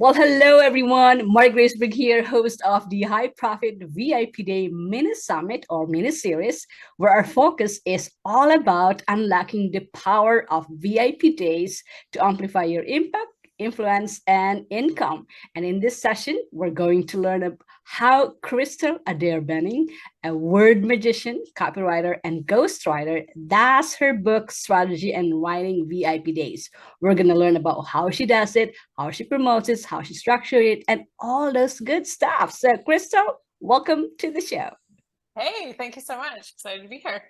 Well, hello everyone. Mark Graceberg here, host of the High Profit VIP Day Mini Summit or Mini Series, where our focus is all about unlocking the power of VIP days to amplify your impact, influence, and income. And in this session, we're going to learn how Crystal Adair Benning, a word magician, copywriter, and ghostwriter, does her book strategy and writing VIP days. We're going to learn about how she does it, how she promotes it, how she structures it, and all those good stuff. So, Crystal, welcome to the show. Hey, thank you so much. Excited to be here.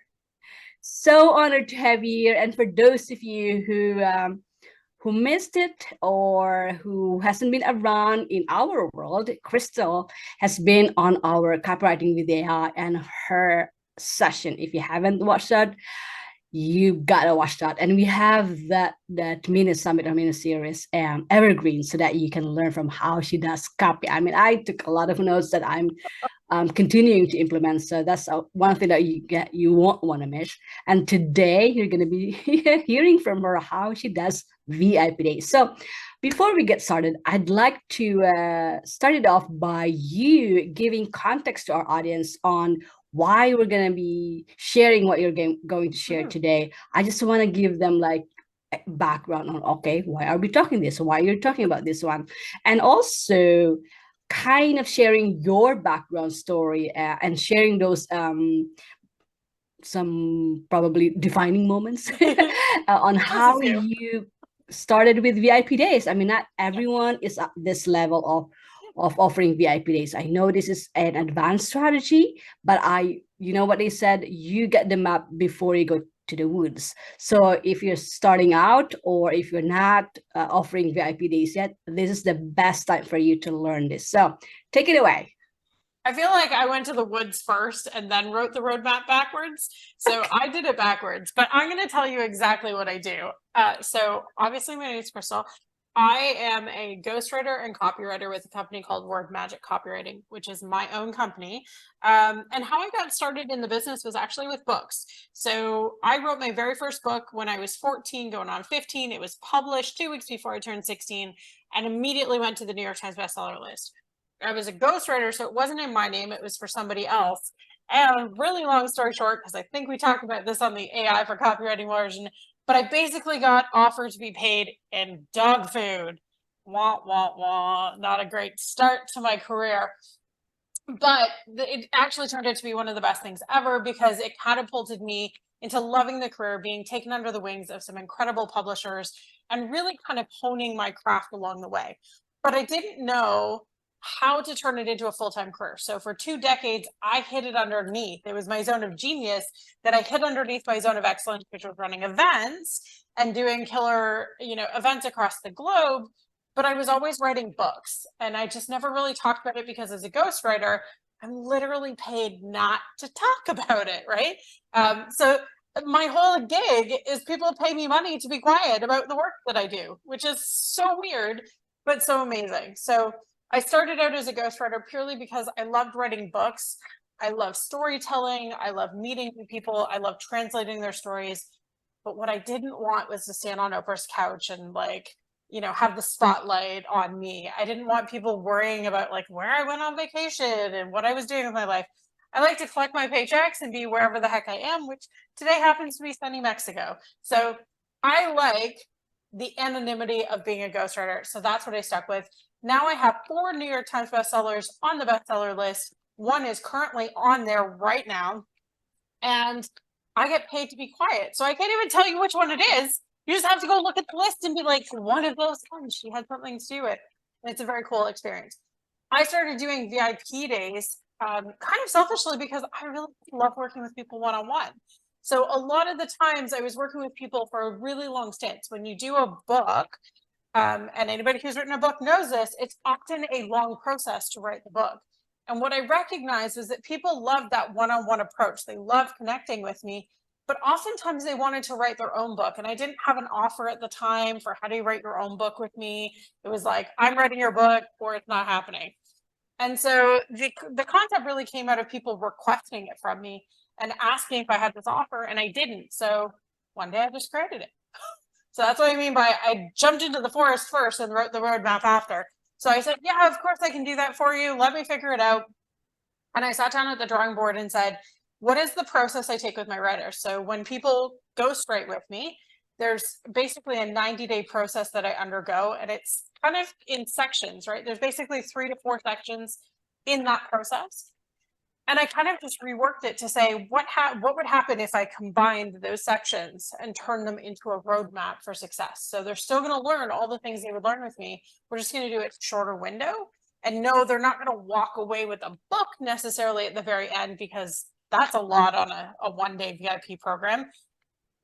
So honored to have you here. And for those of you who missed it or who hasn't been around in our world, Crystal has been on our copywriting with AI and her session. If you haven't watched that, you gotta watch that. And we have that mini summit or mini series evergreen so that you can learn from how she does copy. I mean, I took a lot of notes that I'm continuing to implement. So that's one thing that you won't want to miss. And today you're going to be hearing from her how she does VIP days. So before we get started, I'd like to start it off by you giving context to our audience on why we're going to be sharing what you're going to share today. I just want to give them like background on, okay, why are we talking this? Why you're talking about this one? And also kind of sharing your background story and sharing those some probably defining moments on how you started with VIP days. I mean, not everyone is at this level of offering VIP days. I know this is an advanced strategy, but you know what they said, you get the map before you go to the woods. So if you're starting out or if you're not offering VIP days yet, this is the best time for you to learn this. So take it away. I feel like I went to the woods first and then wrote the roadmap backwards. So I did it backwards, but I'm going to tell you exactly what I do. So obviously my name is Crystal. I am a ghostwriter and copywriter with a company called Word Magic Copywriting, which is my own company. And how I got started in the business was actually with books. So I wrote my very first book when I was 14, going on 15. It was published 2 weeks before I turned 16 and immediately went to the New York Times bestseller list. I was a ghostwriter, so it wasn't in my name, it was for somebody else. And really long story short, because I think we talked about this on the AI for copywriting version, but I basically got offered to be paid in dog food. Wah, wah, wah. Not a great start to my career. But it actually turned out to be one of the best things ever because it catapulted me into loving the career, being taken under the wings of some incredible publishers, and really kind of honing my craft along the way. But I didn't know how to turn it into a full-time career. So for 2 decades, I hid it underneath. It was my zone of genius that I hid underneath my zone of excellence, which was running events and doing killer, events across the globe. But I was always writing books and I just never really talked about it because as a ghostwriter, I'm literally paid not to talk about it, right? So my whole gig is people pay me money to be quiet about the work that I do, which is so weird, but so amazing. So I started out as a ghostwriter purely because I loved writing books. I love storytelling. I love meeting new people. I love translating their stories. But what I didn't want was to stand on Oprah's couch and have the spotlight on me. I didn't want people worrying about where I went on vacation and what I was doing with my life. I like to collect my paychecks and be wherever the heck I am, which today happens to be sunny Mexico. So I like the anonymity of being a ghostwriter. So that's what I stuck with. Now I have 4 New York Times bestsellers on the bestseller list. One is currently on there right now. And I get paid to be quiet. So I can't even tell you which one it is. You just have to go look at the list and be like, one of those ones, she had something to do with. And it's a very cool experience. I started doing VIP days kind of selfishly because I really love working with people one-on-one. So a lot of the times I was working with people for a really long stints. When you do a book, and anybody who's written a book knows this, it's often a long process to write the book. And what I recognized is that people love that one-on-one approach. They love connecting with me, but oftentimes they wanted to write their own book. And I didn't have an offer at the time for how do you write your own book with me. It was like, I'm writing your book or it's not happening. And so the concept really came out of people requesting it from me and asking if I had this offer, and I didn't. So one day I just created it. So that's what I mean by I jumped into the forest first and wrote the roadmap after. So I said, yeah, of course I can do that for you. Let me figure it out. And I sat down at the drawing board and said, what is the process I take with my writers? So when people go straight with me, there's basically a 90-day process that I undergo, and it's kind of in sections, right? There's basically 3 to 4 sections in that process. And I kind of just reworked it to say, what would happen if I combined those sections and turned them into a roadmap for success? So they're still going to learn all the things they would learn with me. We're just going to do it shorter window. And no, they're not going to walk away with a book necessarily at the very end, because that's a lot on a one-day VIP program.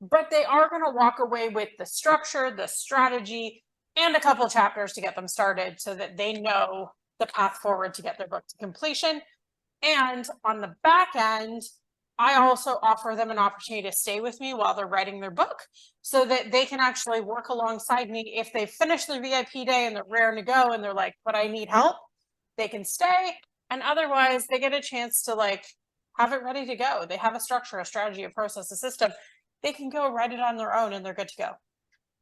But they are going to walk away with the structure, the strategy, and a couple of chapters to get them started so that they know the path forward to get their book to completion. And on the back end, I also offer them an opportunity to stay with me while they're writing their book so that they can actually work alongside me. If they finish their VIP day and they're raring to go and they're like, but I need help, they can stay. And otherwise they get a chance to like have it ready to go. They have a structure, a strategy, a process, a system. They can go write it on their own and they're good to go.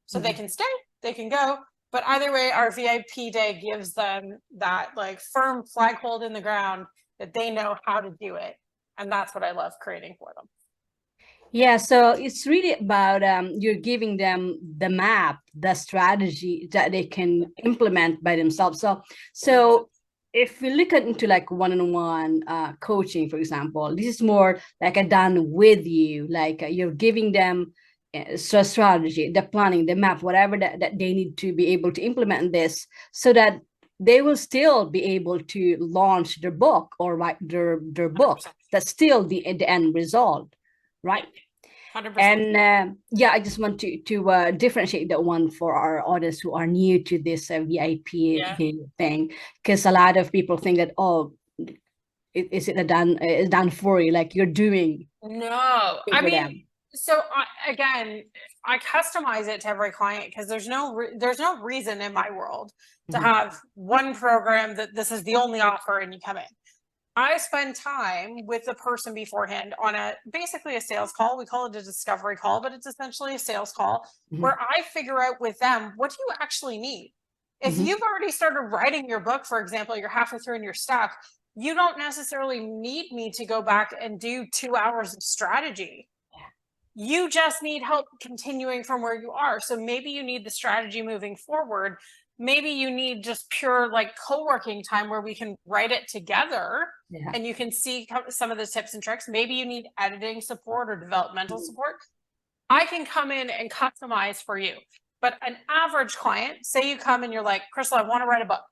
So they can stay, they can go. But either way, our VIP day gives them that like firm flaghold in the ground that they know how to do it. And that's what I love creating for them. Yeah, so it's really about you're giving them the map, the strategy that they can implement by themselves. So if we look into like one-on-one coaching, for example, this is more like a done with you, like you're giving them strategy, the planning, the map, whatever that they need to be able to implement this so that they will still be able to launch their book or write their book. 100%. That's still the end result, right? 100%. And yeah, I just want to differentiate that one for our audience who are new to this VIP thing, because a lot of people think that, oh, is it done for you, like you're doing no I mean them. So again, I customize it to every client because there's no reason in my world to have one program that this is the only offer and you come in. I spend time with the person beforehand on basically a sales call. We call it a discovery call, but it's essentially a sales call where I figure out with them, what do you actually need? If you've already started writing your book, for example, you're halfway through and you're stuck, you don't necessarily need me to go back and do 2 hours of strategy. You just need help continuing from where you are. So maybe you need the strategy moving forward. Maybe you need just pure like co-working time where we can write it together and you can see some of the tips and tricks. Maybe you need editing support or developmental support. I can come in and customize for you. But an average client, say you come and you're like, Crystal, I want to write a book.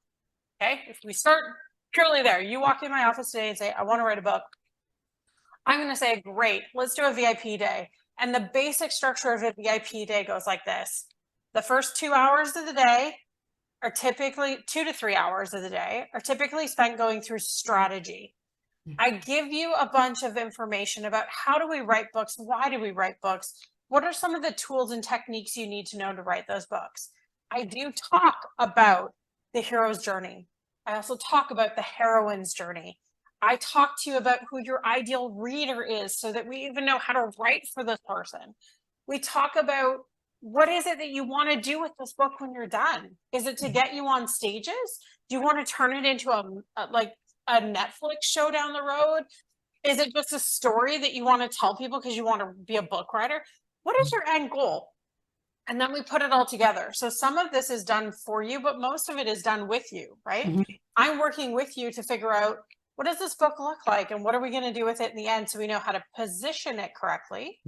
Okay. If we start purely there, you walk in my office today and say, I want to write a book. I'm going to say, great, let's do a VIP day. And the basic structure of a VIP day goes like this. The first 2 hours of the day are typically 2 to 3 hours of the day are typically spent going through strategy. I give you a bunch of information about how do we write books? Why do we write books? What are some of the tools and techniques you need to know to write those books? I do talk about the hero's journey. I also talk about the heroine's journey. I talk to you about who your ideal reader is so that we even know how to write for this person. We talk about what is it that you want to do with this book when you're done? Is it to get you on stages? Do you want to turn it into a Netflix show down the road? Is it just a story that you want to tell people because you want to be a book writer? What is your end goal? And then we put it all together. So some of this is done for you, but most of it is done with you, right? I'm working with you to figure out, what does this book look like? And what are we going to do with it in the end so we know how to position it correctly?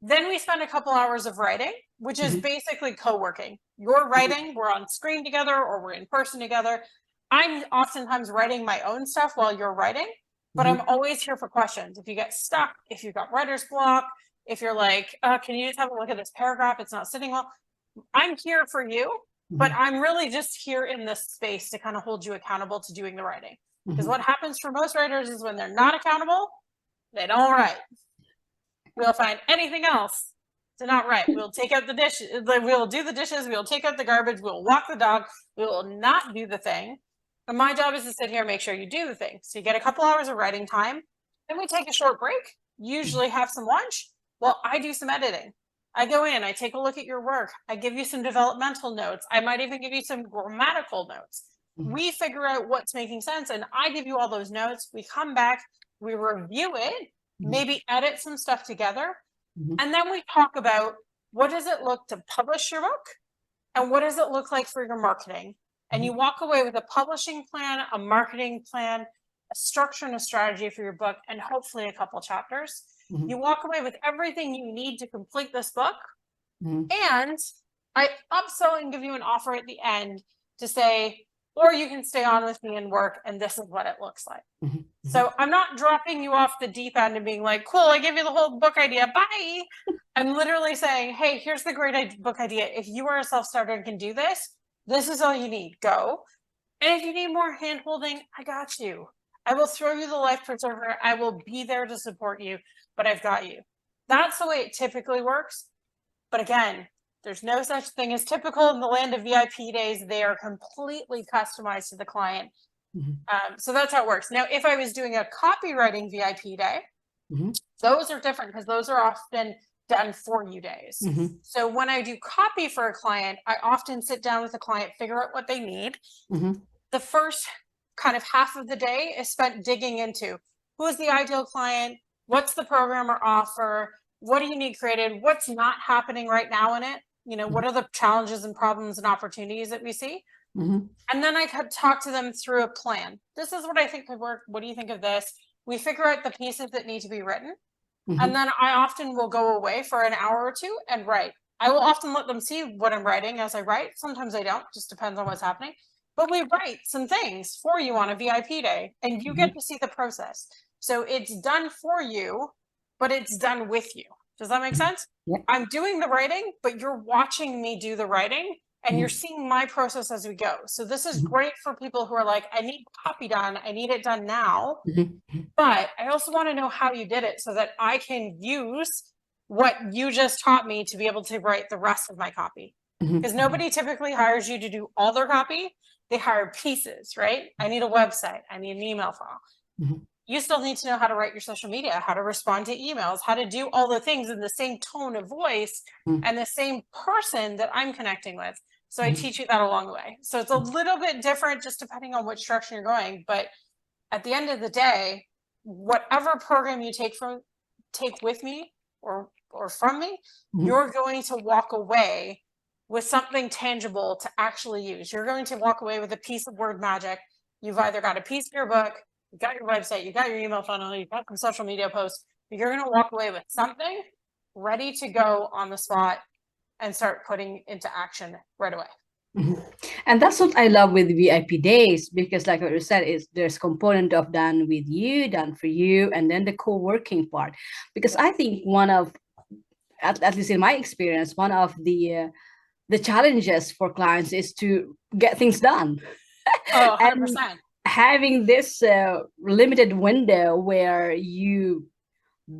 Then we spend a couple hours of writing, which is basically co-working. You're writing, we're on screen together, or we're in person together. I'm oftentimes writing my own stuff while you're writing, but I'm always here for questions. If you get stuck, if you've got writer's block, if you're like, can you just have a look at this paragraph? It's not sitting well. I'm here for you, but I'm really just here in this space to kind of hold you accountable to doing the writing. Because what happens for most writers is when they're not accountable, they don't write. We'll find anything else to not write. We'll take out the dishes. We'll do the dishes. We'll take out the garbage. We'll walk the dog. We will not do the thing. And my job is to sit here and make sure you do the thing. So you get a couple hours of writing time. Then we take a short break, usually have some lunch. Well, I do some editing. I go in, I take a look at your work. I give you some developmental notes. I might even give you some grammatical notes. We figure out what's making sense, and I give you all those notes. We come back, we review it, maybe edit some stuff together, and then we talk about what does it look to publish your book and what does it look like for your marketing. And you walk away with a publishing plan, a marketing plan, a structure and a strategy for your book, and hopefully a couple chapters. You walk away with everything you need to complete this book. And I upsell and give you an offer at the end to say, or you can stay on with me and work, and this is what it looks like. So I'm not dropping you off the deep end and being like, cool, I give you the whole book idea, bye. I'm literally saying, hey, here's the great book idea. If you are a self-starter and can do this, this is all you need, go. And if you need more hand-holding, I got you. I will throw you the life preserver. I will be there to support you, but I've got you. That's the way it typically works. But again, there's no such thing as typical in the land of VIP days. They are completely customized to the client. So that's how it works. Now, if I was doing a copywriting VIP day, those are different because those are often done for you days. So when I do copy for a client, I often sit down with the client, figure out what they need. The first kind of half of the day is spent digging into who is the ideal client, what's the program or offer, what do you need created, what's not happening right now in it, you know, what are the challenges and problems and opportunities that we see. And then I could talk to them through a plan. This is what I think could work. What do you think of this? We figure out the pieces that need to be written. And then I often will go away for an hour or two and write. I will often let them see what I'm writing as I write. Sometimes I don't, just depends on what's happening. But we write some things for you on a VIP day, and you get to see the process. So it's done for you, but it's done with you. Does that make sense? I'm doing the writing, but you're watching me do the writing, and you're seeing my process as we go. So this is great for people who are like, I need copy done. I need it done now. But I also want to know how you did it so that I can use what you just taught me to be able to write the rest of my copy. Because nobody typically hires you to do all their copy. They hire pieces, right? I need a website. I need an email file. You still need to know how to write your social media, how to respond to emails, how to do all the things in the same tone of voice and the same person that I'm connecting with. So I teach you that along the way. So it's a little bit different just depending on which direction you're going. But at the end of the day, whatever program you take with me or from me, you're going to walk away with something tangible to actually use. You're going to walk away with a piece of word magic. You've either got a piece of your book, you got your website, you got your email funnel, you got some social media posts, but you're going to walk away with something ready to go on the spot and start putting into action right away. And that's what I love with VIP days, because like what you said, is there's component of done with you, done for you, and then the co-working part. Because I think one of, at least in my experience, one of the challenges for clients is to get things done. Oh, 100%. And having this limited window where you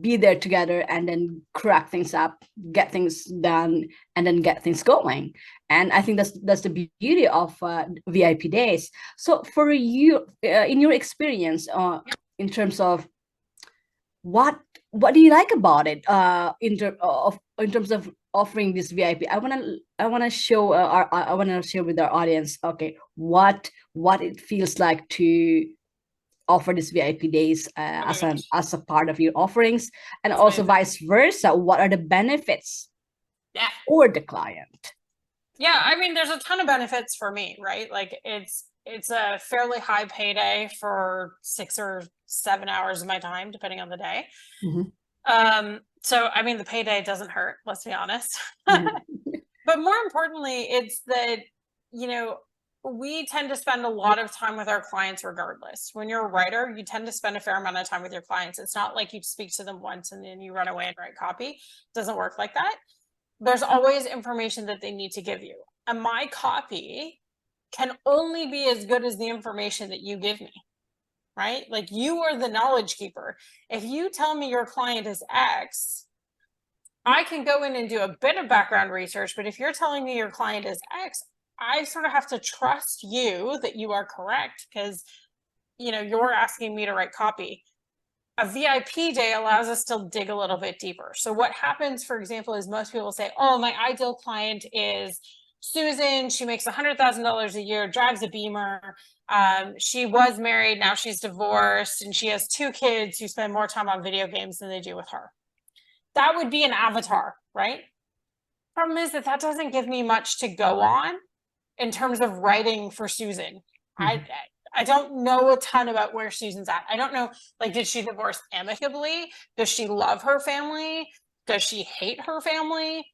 be there together and then crack things up, get things done, and then get things going. And I think that's the beauty of VIP days. So for you, in your experience, in terms of what do you like about it, in terms of offering this VIP? I want to show I want to share with our audience, okay, what it feels like to offer this VIP days as a part of your offerings, and also vice versa. What are the benefits for the client? Yeah, I mean, there's a ton of benefits for me, right? Like it's a fairly high payday for 6 or 7 hours of my time, depending on the day. So I mean, the payday doesn't hurt, let's be honest. But more importantly, it's that, you know, we tend to spend a lot of time with our clients regardless. When you're a writer, you tend to spend a fair amount of time with your clients. It's not like you speak to them once and then you run away and write copy. It doesn't work like that. There's always information that they need to give you. And my copy can only be as good as the information that you give me, right? Like, you are the knowledge keeper. If you tell me your client is X, I can go in and do a bit of background research, but if you're telling me your client is X, I sort of have to trust you that you are correct, because, you know, you're asking me to write copy. A VIP day allows us to dig a little bit deeper. So what happens, for example, is most people say, oh, my ideal client is Susan, she makes $100,000 a year, drives a Beamer. She was married, now she's divorced, and she has 2 kids who spend more time on video games than they do with her. That would be an avatar, right? Problem is that that doesn't give me much to go on in terms of writing for Susan. I don't know a ton about where Susan's at. I don't know, like, did she divorce amicably? Does she love her family? Does she hate her family?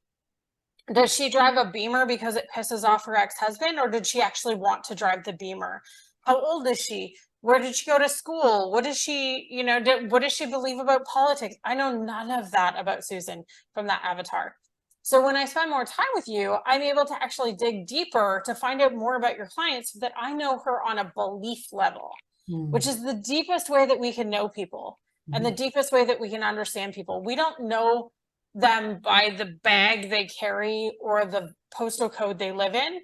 Does she drive a Beamer because it pisses off her ex-husband, or did she actually want to drive the Beamer? How old is she? Where did she go to school? What does she, what does she believe about politics? I know none of that about Susan from that avatar. So when I spend more time with you, I'm able to actually dig deeper to find out more about your clients so that I know her on a belief level, which is the deepest way that we can know people and the deepest way that we can understand people. We don't know them by the bag they carry or the postal code they live in.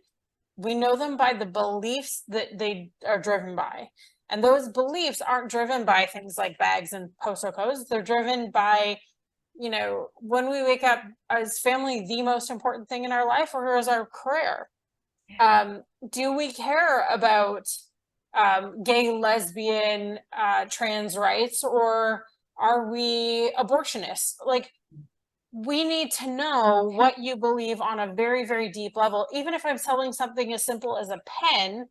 We know them by the beliefs that they are driven by. And those beliefs aren't driven by things like bags and postal codes. They're driven by, when we wake up, is family the most important thing in our life, or is our career? Do we care about gay, lesbian, trans rights, or are we abortionists? Like, we need to know what you believe on a very, very deep level. Even if I'm selling something as simple as a pen,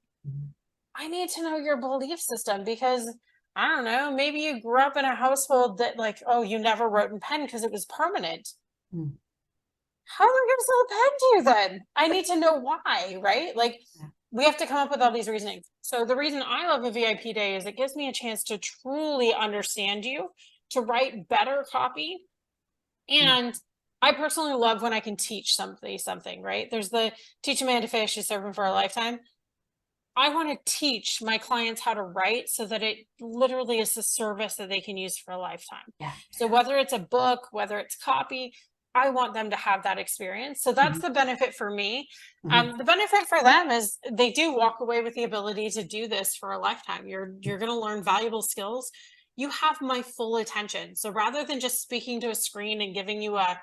I need to know your belief system, because I don't know, maybe you grew up in a household that, like, oh, you never wrote in pen because it was permanent. How am I going to sell a pen to you then? I need to know why, right? Like, we have to come up with all these reasonings. So the reason I love a VIP day is it gives me a chance to truly understand you, to write better copy. And I personally love when I can teach something, right? There's the teach a man to fish, you serve him for a lifetime. I want to teach my clients how to write so that it literally is a service that they can use for a lifetime. So whether it's a book, whether it's copy, I want them to have that experience. So that's the benefit for me. The benefit for them is they do walk away with the ability to do this for a lifetime. You're going to learn valuable skills. You have my full attention. So rather than just speaking to a screen and giving you a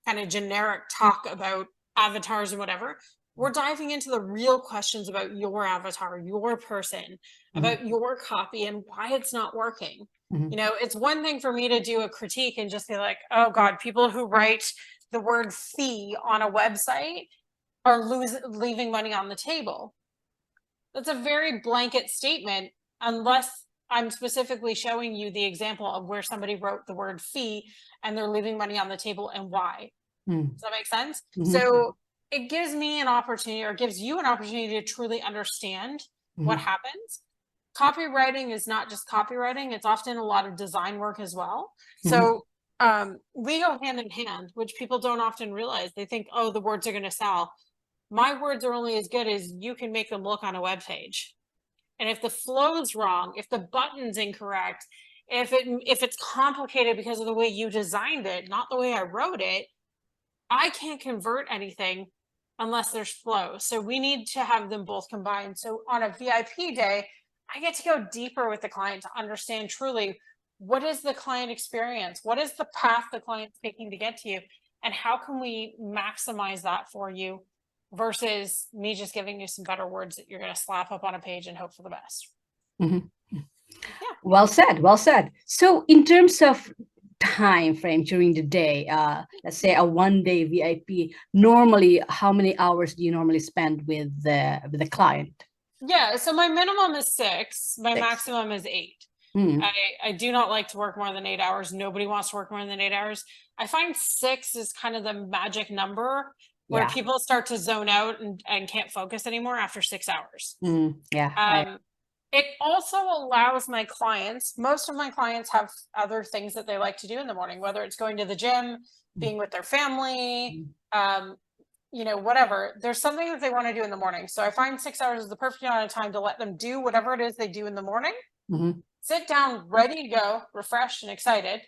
kind of generic talk about avatars and whatever, we're diving into the real questions about your avatar, your person, about your copy and why it's not working. It's one thing for me to do a critique and just be like, oh God, people who write the word fee on a website are leaving money on the table. That's a very blanket statement, unless I'm specifically showing you the example of where somebody wrote the word fee and they're leaving money on the table and why. Does that make sense? So it gives me an opportunity, or gives you an opportunity, to truly understand what happens. Copywriting is not just copywriting. It's often a lot of design work as well. So we go hand in hand, which people don't often realize. They think, oh, the words are going to sell. My words are only as good as you can make them look on a web page. And if the flow's wrong, if the button's incorrect, if it's complicated because of the way you designed it, not the way I wrote it, I can't convert anything unless there's flow. So we need to have them both combined. So on a VIP day, I get to go deeper with the client to understand truly, what is the client experience? What is the path the client's taking to get to you? And how can we maximize that for you, versus me just giving you some better words that you're going to slap up on a page and hope for the best. Well said, well said. So in terms of time frame during the day, let's say a 1-day VIP, normally how many hours do you normally spend with the client? Yeah, so my minimum is 6, my maximum is 8. I do not like to work more than 8 hours. Nobody wants to work more than 8 hours. I find 6 is kind of the magic number where people start to zone out and can't focus anymore after 6 hours. It also allows my clients, most of my clients have other things that they like to do in the morning, whether it's going to the gym, being with their family, whatever. There's something that they want to do in the morning. So I find 6 hours is the perfect amount of time to let them do whatever it is they do in the morning. Sit down, ready to go, refreshed and excited.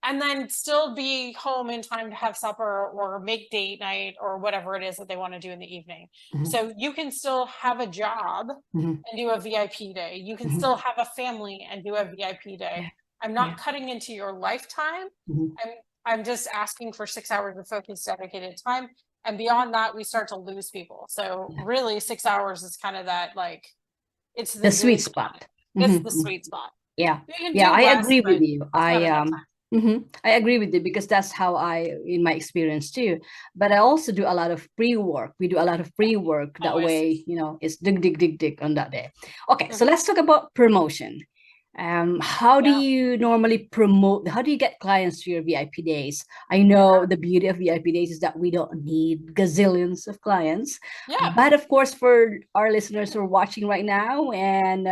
And then still be home in time to have supper or make date night or whatever it is that they want to do in the evening. So you can still have a job and do a VIP day. You can still have a family and do a VIP day. I'm not cutting into your lifetime. I'm just asking for 6 hours of focused, dedicated time. And beyond that, we start to lose people. So really 6 hours is kind of that, like, it's The the sweet good spot. spot. It's the Mm-hmm. sweet spot. Yeah. You can Yeah, do I less, agree with but you. not enough time. I agree with you because that's how in my experience too. But I also do a lot of free work. We do a lot of free work. That Always. way, it's dig, dig, dig, dig on that day. Okay, so Mhm. let's talk about promotion. How do Yeah. you normally promote? How do you get clients to your VIP days? I know the beauty of VIP days is that we don't need gazillions of clients. Yeah. But of course, for our listeners who are watching right now and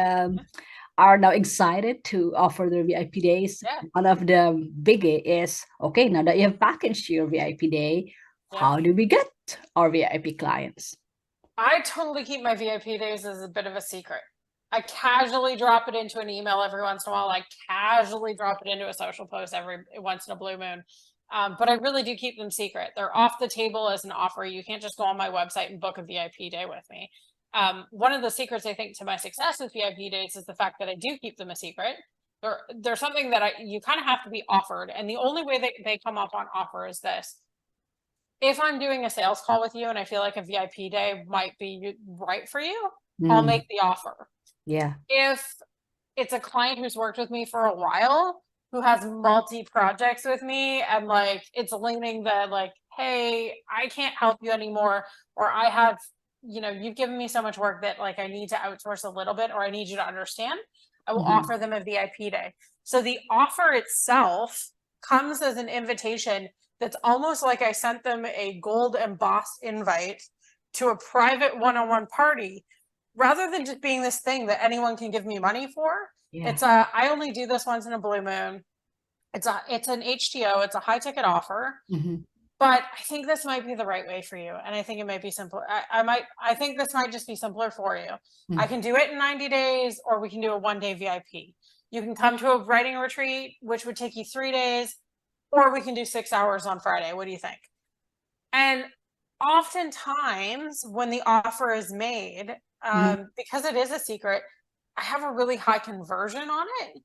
are now excited to offer their VIP days. Yeah. One of the biggie is, okay, now that you have packaged your VIP day, Yeah. how do we get our VIP clients? I totally keep my VIP days as a bit of a secret. I casually drop it into an email every once in a while. I casually drop it into a social post every once in a blue moon. But I really do keep them secret. They're off the table as an offer. You can't just go on my website and book a VIP day with me. One of the secrets I think to my success with VIP days is the fact that I do keep them a secret. They're something that you kind of have to be offered. And the only way they come up on offer is this. If I'm doing a sales call with you and I feel like a VIP day might be right for you, I'll make the offer. Yeah. If it's a client who's worked with me for a while, who has multi projects with me, and like it's leaning that like, hey, I can't help you anymore, or I have, you've given me so much work that like I need to outsource a little bit, or I need you to understand, I will offer them a VIP day. So the offer itself comes as an invitation that's almost like I sent them a gold embossed invite to a private one-on-one party rather than just being this thing that anyone can give me money for. Yeah. I only do this once in a blue moon. It's an HTO, it's a high ticket offer. But I think this might be the right way for you. And I think it might be simpler. I think this might just be simpler for you. I can do it in 90 days, or we can do a 1-day VIP. You can come to a writing retreat, which would take you 3 days, or we can do 6 hours on Friday. What do you think? And oftentimes when the offer is made, because it is a secret, I have a really high conversion on it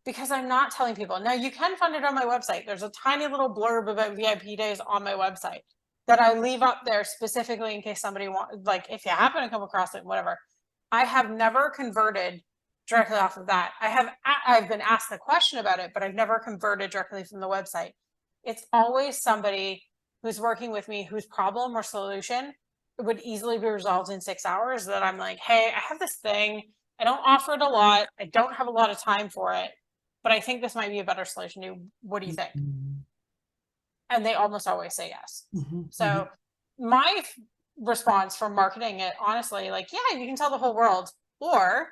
because I'm not telling people. Now you can find it on my website. There's a tiny little blurb about VIP days on my website that I leave up there specifically in case somebody wants, like if you happen to come across it, whatever. I have never converted directly off of that. I've been asked the question about it, but I've never converted directly from the website. It's always somebody who's working with me whose problem or solution would easily be resolved in 6 hours that I'm like, hey, I have this thing. I don't offer it a lot. I don't have a lot of time for it, but I think this might be a better solution to you. What do you think? And they almost always say yes. So my response for marketing it, honestly, like, yeah, you can tell the whole world, or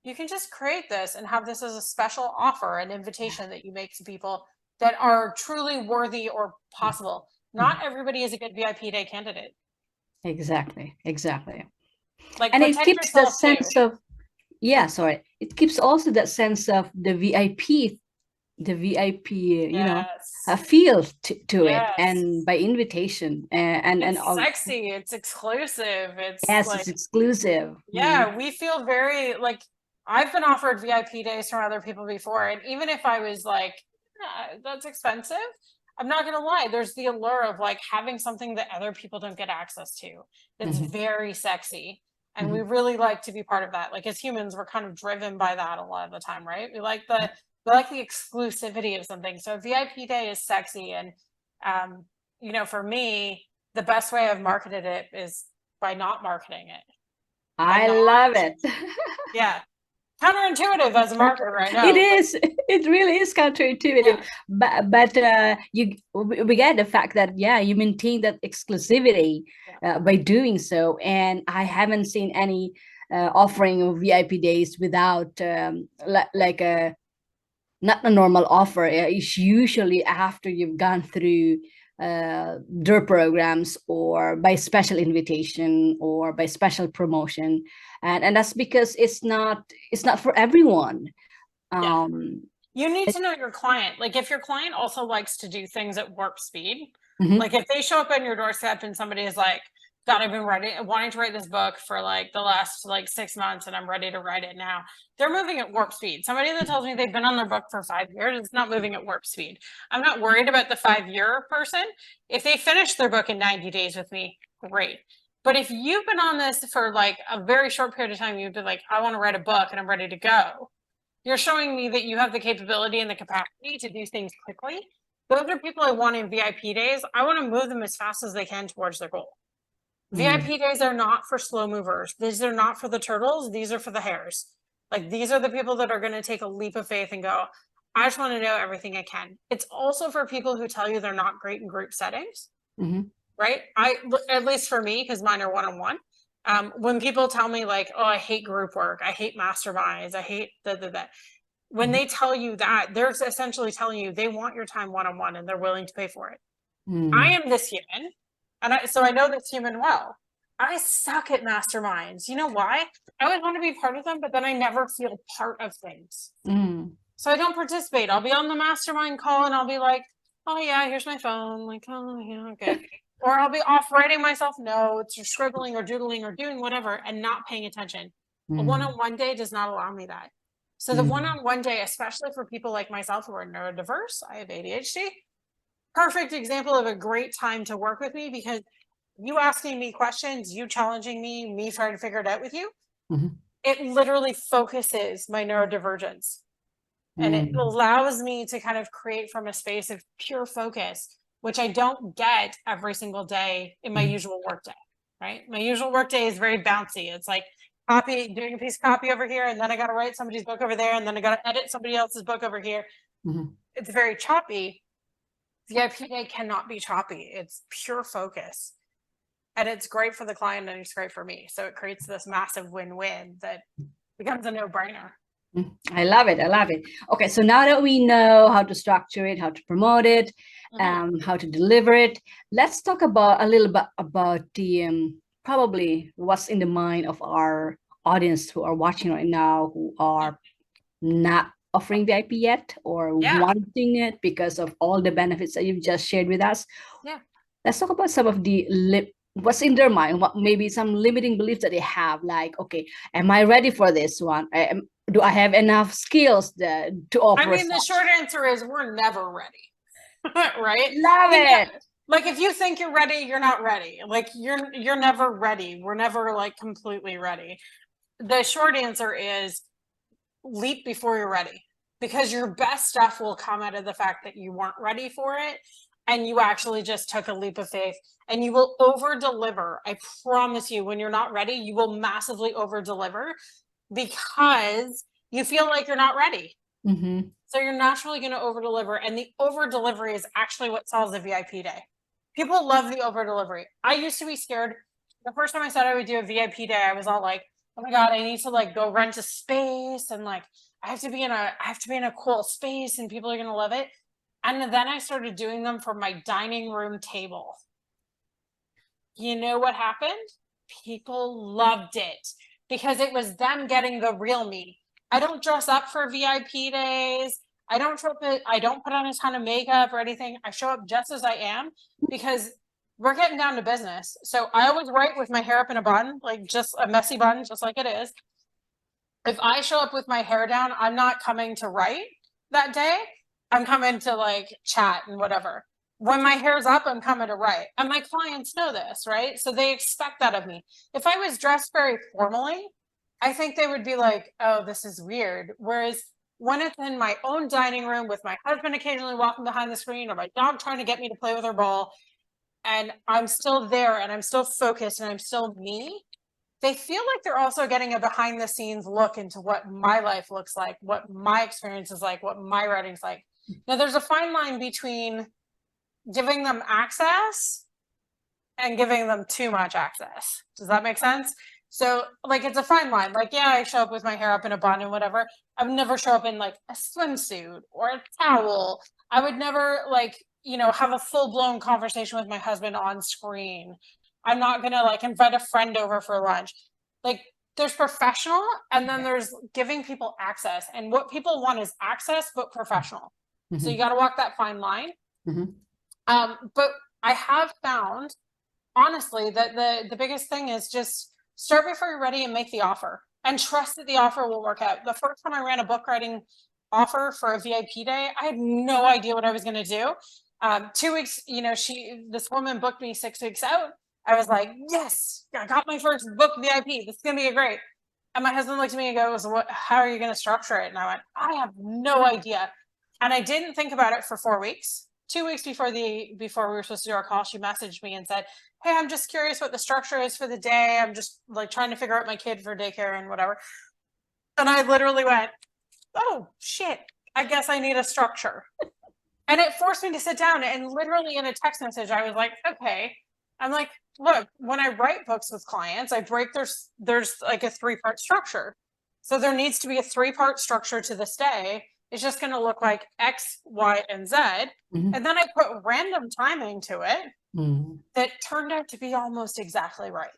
you can just create this and have this as a special offer, an invitation that you make to people that are truly worthy or possible. Not everybody is a good VIP day candidate. Exactly. Like, And it protect keeps that yourself too. sense of, yeah, sorry. It keeps also that sense of the VIP, a Yes. feel to it, Yes. and by invitation, and It's sexy. It's exclusive. It's yes, it's like, exclusive. yeah, we feel very like I've been offered VIP days from other people before. And even if I was like, that's expensive, I'm not going to lie. There's the allure of like having something that other people don't get access to that's very sexy. And we really like to be part of that. Like as humans, we're kind of driven by that a lot of the time, right? We like the exclusivity of something. So VIP day is sexy. And, for me, the best way I've marketed it is by not marketing it. I love it. Yeah. Counterintuitive as a marketer, I know. It is. It really is counterintuitive. Yeah. But we get the fact that you maintain that exclusivity by doing so. And I haven't seen any offering of VIP days without like a not a normal offer. It's usually after you've gone through their programs, or by special invitation, or by special promotion, and that's because it's not for everyone. You need to know your client. Like if your client also likes to do things at warp speed, Mhm. like if they show up on your doorstep and somebody is like, God, I've been wanting to write this book for like the last like 6 months, and I'm ready to write it now. They're moving at warp speed. Somebody that tells me they've been on their book for 5 years, it's not moving at warp speed. I'm not worried about the 5-year person. If they finish their book in 90 days with me, great. But if you've been on this for like a very short period of time, you've been like, I want to write a book and I'm ready to go. You're showing me that you have the capability and the capacity to do things quickly. Those are people I want in VIP days. I want to move them as fast as they can towards their goal. VIP days are not for slow movers. These are not for the turtles. These are for the hares. Like, these are the people that are going to take a leap of faith and go, I just want to know everything I can. It's also for people who tell you they're not great in group settings, right? At least for me, because mine are one-on-one. When people tell me like, oh, I hate group work, I hate masterminds, I hate that. When they tell you that, they're essentially telling you they want your time one-on-one and they're willing to pay for it. I am this human. And so I know this human well. I suck at masterminds. You know why? I always want to be part of them, but then I never feel part of things. So I don't participate. I'll be on the mastermind call and I'll be like, oh yeah, here's my phone. Like, oh yeah, okay. Or I'll be off writing myself notes or scribbling or doodling or doing whatever and not paying attention. A one-on-one day does not allow me that. So the one-on-one day, especially for people like myself who are neurodiverse, I have ADHD, perfect example of a great time to work with me, because you asking me questions, you challenging me trying to figure it out with you, it literally focuses my neurodivergence. And it allows me to kind of create from a space of pure focus, which I don't get every single day in my usual work day, right? My usual work day is very bouncy. It's like doing a piece of copy over here, and then I got to write somebody's book over there, and then I got to edit somebody else's book over here. It's very choppy. VIP day cannot be choppy. It's pure focus. And it's great for the client and it's great for me. So it creates this massive win-win that becomes a no-brainer. I love it. I love it. Okay, so now that we know how to structure it, how to promote it, how to deliver it, let's talk about a little bit about the probably what's in the mind of our audience who are watching right now, who are not offering VIP yet or wanting it because of all the benefits that you've just shared with us. Let's talk about some of the what's in their mind, what maybe some limiting beliefs that they have, like, okay, am I ready for this one? Do I have enough skills to offer? I mean, the short answer is we're never ready. Right? Love it. Like, if you think you're ready, you're not ready. Like, you're never ready. We're never like completely ready. The short answer is leap before you're ready, because your best stuff will come out of the fact that you weren't ready for it and you actually just took a leap of faith, and you will over deliver. I promise you, when you're not ready, you will massively over deliver because you feel like you're not ready. So you're naturally going to over deliver, and the over delivery is actually what solves a VIP day. People love the over delivery. I used to be scared. The first time I said I would do a VIP day, I was all like, oh my God, I need to like go rent a space, and like I have to be in a cool space and people are going to love it. And then I started doing them from my dining room table. You know what happened? People loved it because it was them getting the real me. I don't dress up for VIP days. I don't put on a ton of makeup or anything. I show up just as I am because we're getting down to business. So I always write with my hair up in a bun, like just a messy bun, just like it is. If I show up with my hair down, I'm not coming to write that day. I'm coming to like chat and whatever. When my hair's up, I'm coming to write. And my clients know this, right? So they expect that of me. If I was dressed very formally, I think they would be like, oh, this is weird. Whereas when it's in my own dining room with my husband occasionally walking behind the screen, or my dog trying to get me to play with her ball, and I'm still there and I'm still focused and I'm still me, they feel like they're also getting a behind the scenes look into what my life looks like, what my experience is like, what my writing's like. Now, there's a fine line between giving them access and giving them too much access. Does that make sense? So like, it's a fine line. Like, yeah, I show up with my hair up in a bun and whatever. I would never show up in like a swimsuit or a towel. I would never like, have a full-blown conversation with my husband on screen. I'm not going to like invite a friend over for lunch. Like, there's professional and then there's giving people access. And what people want is access, but professional. So you got to walk that fine line. But I have found honestly, the biggest thing is just start before you're ready and make the offer and trust that the offer will work out. The first time I ran a book writing offer for a VIP day, I had no idea what I was going to do. 2 weeks, this woman booked me 6 weeks out. I was like, yes, I got my first book VIP. This is going to be great. And my husband looked at me and goes, how are you going to structure it? And I went, I have no idea. And I didn't think about it for 4 weeks. 2 weeks before we were supposed to do our call, she messaged me and said, hey, I'm just curious what the structure is for the day. I'm just like trying to figure out my kid for daycare and whatever. And I literally went, oh shit, I guess I need a structure. And it forced me to sit down, and literally in a text message, I was like, okay. I'm like, look, when I write books with clients, I break there's like a 3-part structure. So there needs to be a 3-part structure to this day. It's just going to look like X, Y, and Z. Mhm. And then I put random timing to it Mhm. that turned out to be almost exactly right.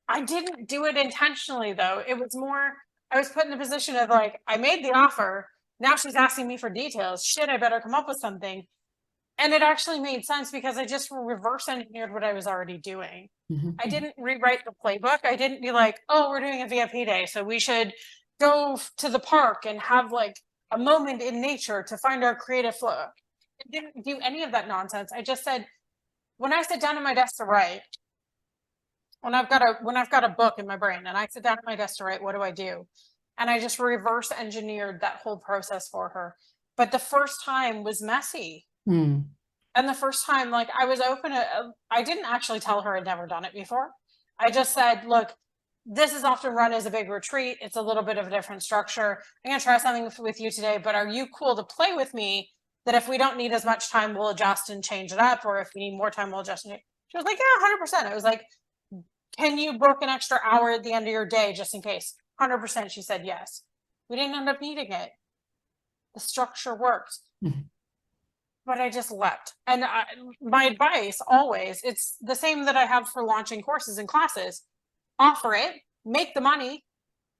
I didn't do it intentionally, though. It was more, I was put in a position of like, I made the offer. Now she's asking me for details. Shit, I better come up with something. And it actually made sense because I just reverse engineered what I was already doing. Mhm. I didn't rewrite the playbook. I didn't be like, oh, we're doing a VIP day, so we should go to the park and have like a moment in nature to find our creative flow. I didn't do any of that nonsense. I just said, when I sit down at my desk to write, when I've got a book in my brain and I sit down at my desk to write, what do I do? And I just reverse engineered that whole process for her. But the first time was messy. Mm. And the first time, like, I was open I didn't actually tell her I'd never done it before. I just said, look, this is often run as a big retreat. It's a little bit of a different structure. I'm going to try something with you today, but are you cool to play with me that if we don't need as much time, we'll adjust and change it up? Or if we need more time, we'll adjust. And she was like, yeah, 100%. I was like, can you book an extra hour at the end of your day just in case? 100%. She said yes. We didn't end up needing it. The structure worked. Mhm. But I just leapt. And my advice always, it's the same that I have for launching courses and classes. Offer it, make the money,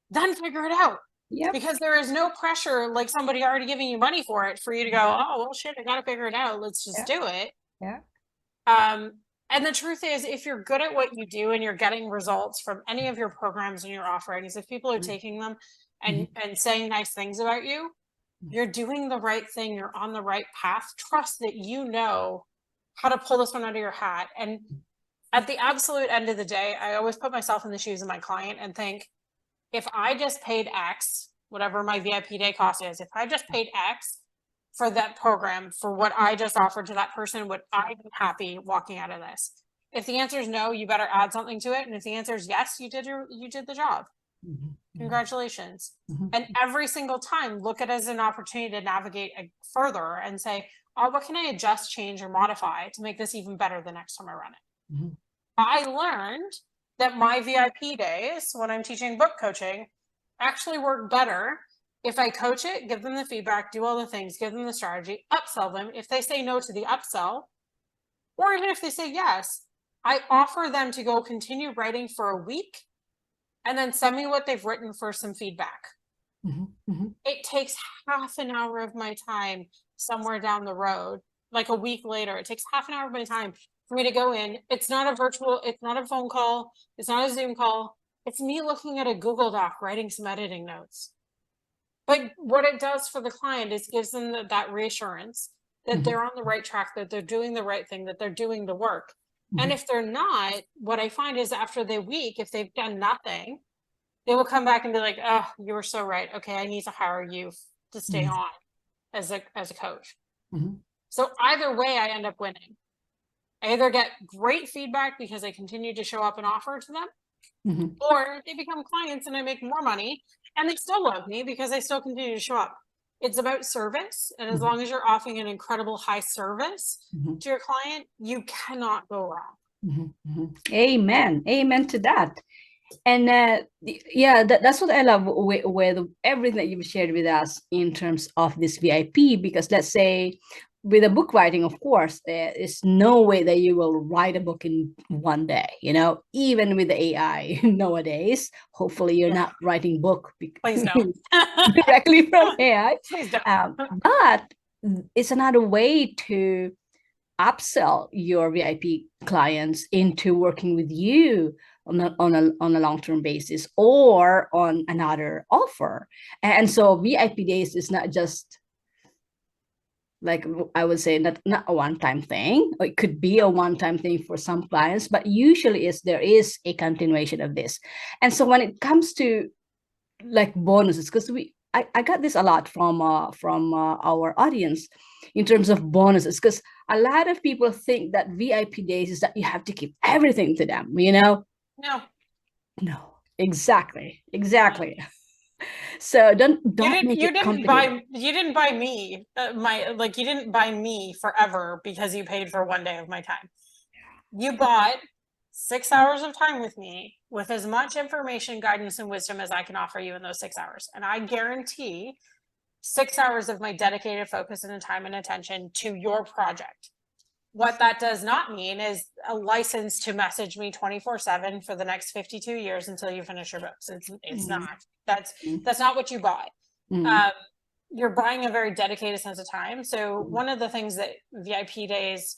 then figure it out. Yep. Because there is no pressure like somebody already giving you money for it for you to go, oh, well, shit, I got to figure it out. Let's just do it. Yeah. And the truth is, if you're good at what you do and you're getting results from any of your programs and your offerings, if people are taking them and saying nice things about you, you're doing the right thing. You're on the right path. Trust that you know how to pull this one out of your hat. And at the absolute end of the day, I always put myself in the shoes of my client and think, if I just paid X, whatever my VIP day cost is, if I just paid X for that program, for what I just offered to that person, would I be happy walking out of this? If the answer is no, you better add something to it. And if the answer is yes, you did the job. Mhm. Congratulations. Mhm. And every single time, look at it as an opportunity to navigate further and say, oh, what can I adjust, change, or modify to make this even better the next time I run it? Mhm. I learned that my VIP days, when I'm teaching book coaching, actually work better if I coach it, give them the feedback, do all the things, give them the strategy, upsell them. If they say no to the upsell, or even if they say yes, I offer them to go continue writing for a week and then send me what they've written for some feedback. Mhm. Mhm. It takes half an hour of my time somewhere down the road, like a week later. It takes half an hour of my time for me to go in. It's not a virtual, it's not a phone call, it's not a Zoom call. It's me looking at a Google Doc, writing some editing notes. But what it does for the client is gives them that reassurance that they're on the right track, that they're doing the right thing, that they're doing the work. And if they're not, what I find is after the week, if they've done nothing, they will come back and be like, oh, you were so right. Okay, I need to hire you to stay on as a coach. Mhm. So either way, I end up winning. I either get great feedback because I continue to show up and offer to them, Mhm. or they become clients and I make more money and they still love me because I still continue to show up. It's about service. And as long as you're offering an incredible high service Mhm. to your client, you cannot go wrong. Mhm. Mhm. Amen. Amen to that. And yeah, that's what I love with everything that you've shared with us in terms of this VIP. Because let's say with a book writing, of course, there is no way that you will write a book in one day. Even with the AI nowadays. Hopefully, you're not writing book Please don't. directly from AI. Please don't. But it's another way to upsell your VIP clients into working with you on a long-term basis or on another offer. And so VIP days is not just, like I would say, not a one-time thing. It could be a one-time thing for some clients, but usually there is a continuation of this. And so when it comes to like bonuses, because I got this a lot from our audience in terms of bonuses, because a lot of people think that VIP days is that you have to give everything to them, No. No, exactly. So don't make it complicated. You didn't buy me you didn't buy me forever because you paid for 1 day of my time. You bought 6 hours of time with me with as much information, guidance, and wisdom as I can offer you in those 6 hours. And I guarantee 6 hours of my dedicated focus and time and attention to your project. What that does not mean is a license to message me 24/7 for the next 52 years until you finish your books. It's not. That's not what you bought. You're buying a very dedicated sense of time. So one of the things that VIP days,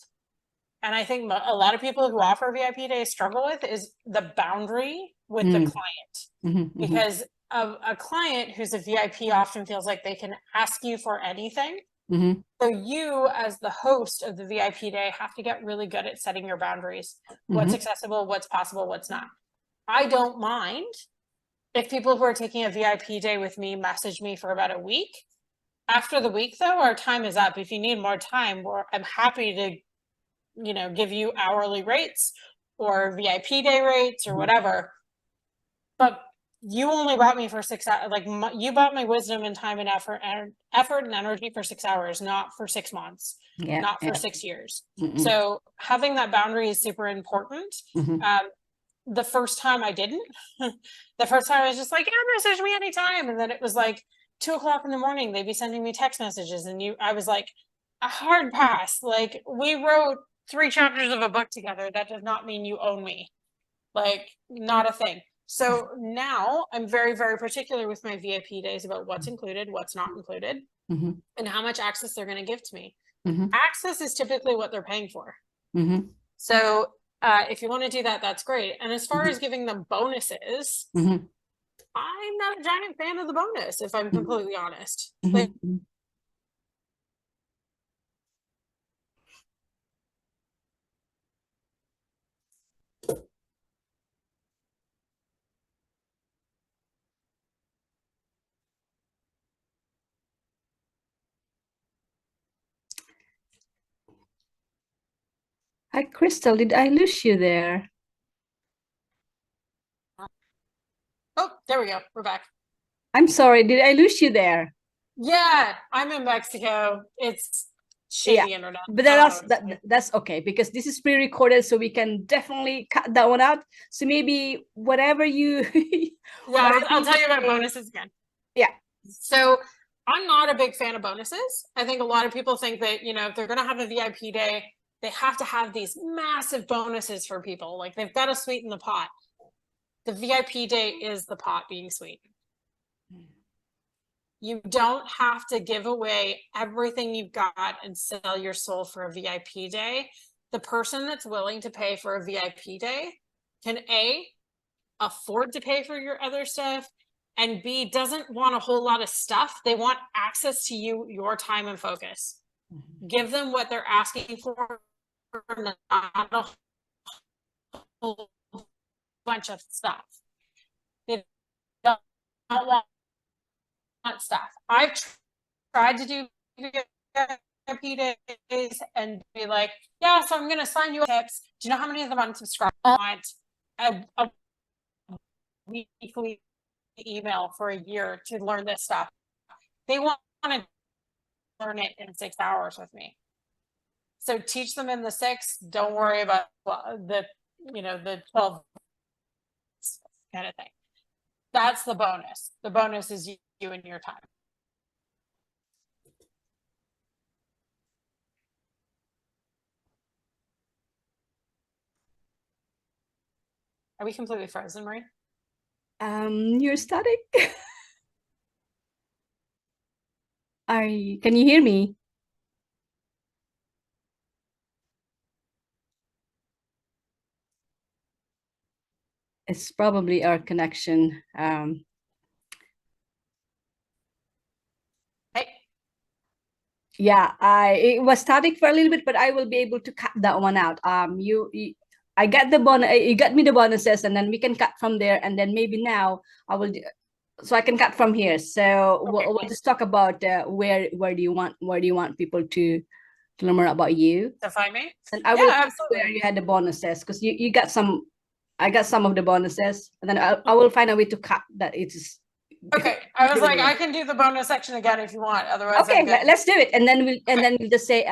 and I think a lot of people who offer VIP days struggle with, is the boundary with the client. Because a client who's a VIP often feels like they can ask you for anything. So you, as the host of the VIP day, have to get really good at setting your boundaries. What's accessible, what's possible, what's not. I don't mind if people who are taking a VIP day with me message me for about a week. After the week, though, our time is up. If you need more time, I'm happy to, give you hourly rates or VIP day rates or whatever. But you only bought me for 6 hours. Like you bought my wisdom and time and effort and energy for 6 hours, not for 6 months, not for 6 years. So having that boundary is super important. The first time I didn't. The first time I was just like, yeah, message me anytime. And then it was like 2 o'clock in the morning, they'd be sending me text messages. And I was like, a hard pass. Like, we wrote 3 chapters of a book together. That does not mean you own me. Like, not a thing. So now I'm very, very particular with my VIP days about what's included, what's not included, and how much access they're going to give to me. Access is typically what they're paying for. So if you want to do that, that's great. And as far as giving them bonuses, I'm not a giant fan of the bonus, if I'm completely honest. Like, Hi, Crystal, did I lose you there? oh, there we go. We're back. I'm sorry, did I lose you there? Yeah, I'm in Mexico. It's shitty internet. But that's okay, because this is pre-recorded, so we can definitely cut that one out. So maybe whatever you yeah, I'll tell you about bonuses again. Yeah. So I'm not a big fan of bonuses. I think a lot of people think that, if they're going to have a VIP day, they have to have these massive bonuses for people. Like, they've got to sweeten the pot. The VIP day is the pot being sweetened. You don't have to give away everything you've got and sell your soul for a VIP day. The person that's willing to pay for a VIP day can A, afford to pay for your other stuff, and B, doesn't want a whole lot of stuff. They want access to you, your time and focus. Give them what they're asking for, not a whole bunch of stuff. They don't want stuff. I've tried to do VIP days and be like, yeah, so I'm going to sign you tips. Do you know how many of them unsubscribe? I want a weekly email for a year to learn this stuff. They want to learn it in 6 hours with me. So teach them in the 6. Don't worry about the 12 kind of thing. That's the bonus. The bonus is you and your time. Are we completely frozen, Marie? You're static. Can you hear me? It's probably our connection. Hey, Yeah, it was static for a little bit, but I will be able to cut that one out. I got the bonus. You got me the bonuses, and then we can cut from there. And then maybe now I will, so I can cut from here. So okay. we'll just talk about where do you want people to learn more about you, To find me? and I will Yeah, put where absolutely. you had the bonuses, because you got some. I got some of the bonuses, and then I will find a way to cut that. It's Okay. I was like, I can do the bonus section again if you want. Otherwise, I'm okay. good. Let's do it, and then Okay. we'll just say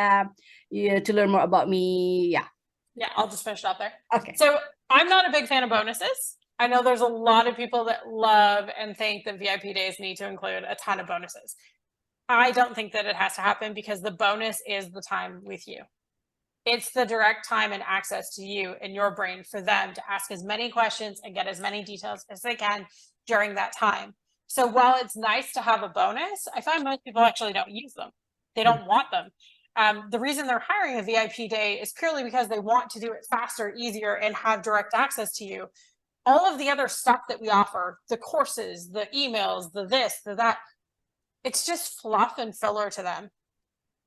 yeah, to learn more about me. Yeah. Yeah, I'll just finish it up there. Okay. So I'm not a big fan of bonuses. I know there's a lot of people that love and think that VIP days need to include a ton of bonuses. I don't think that it has to happen because the bonus is the time with you. It's the direct time and access to you and your brain for them to ask as many questions and get as many details as they can during that time. So while it's nice to have a bonus, I find most people actually don't use them. They don't want them. The reason they're hiring a VIP day is purely because they want to do it faster, easier, and have direct access to you. All of the other stuff that we offer, the courses, the emails, the this, the that, it's just fluff and filler to them.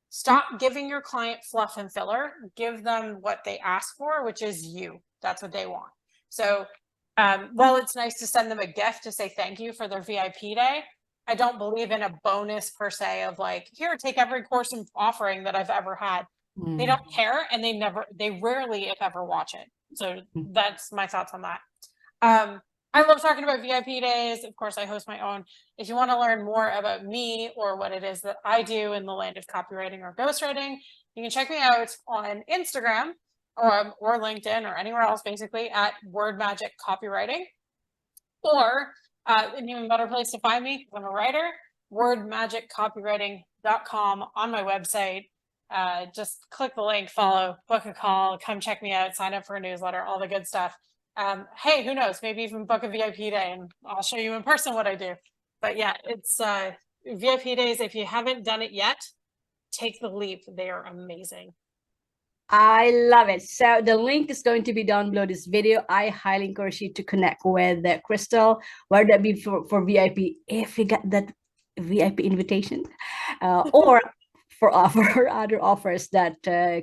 Stop giving your client fluff and filler. Give them what they ask for, which is you. That's what they want. So while it's nice to send them a gift to say thank you for their VIP day, I don't believe in a bonus per se of like, here, take every course and offering that I've ever had. They don't care, and they rarely, if ever, watch it. So that's my thoughts on that. I love talking about VIP days. Of course, I host my own. If you want to learn more about me or what it is that I do in the land of copywriting or ghostwriting, you can check me out on Instagram or LinkedIn or anywhere else, basically, at Word Magic Copywriting. Or an even better place to find me, because I'm a writer, wordmagiccopywriting.com on my website. Just click the link, follow, book a call, come check me out, sign up for a newsletter, all the good stuff. Hey, who knows? Maybe even book a VIP day and I'll show you in person what I do. But yeah, it's VIP days. If you haven't done it yet, take the leap. They are amazing. I love it. So the link is going to be down below this video. I highly encourage you to connect with Crystal, whether that be for VIP, if you got that VIP invitation, or for other offers that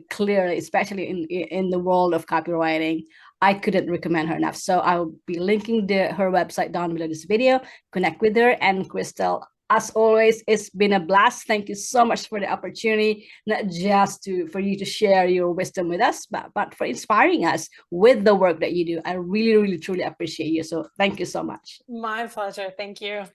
clearly, especially in the world of copywriting, I couldn't recommend her enough. So I'll be linking her website down below this video. Connect with her. And Crystal, as always, it's been a blast. Thank you so much for the opportunity, not just for you to share your wisdom with us, but for inspiring us with the work that you do. I really, really, truly appreciate you. So thank you so much. My pleasure. Thank you.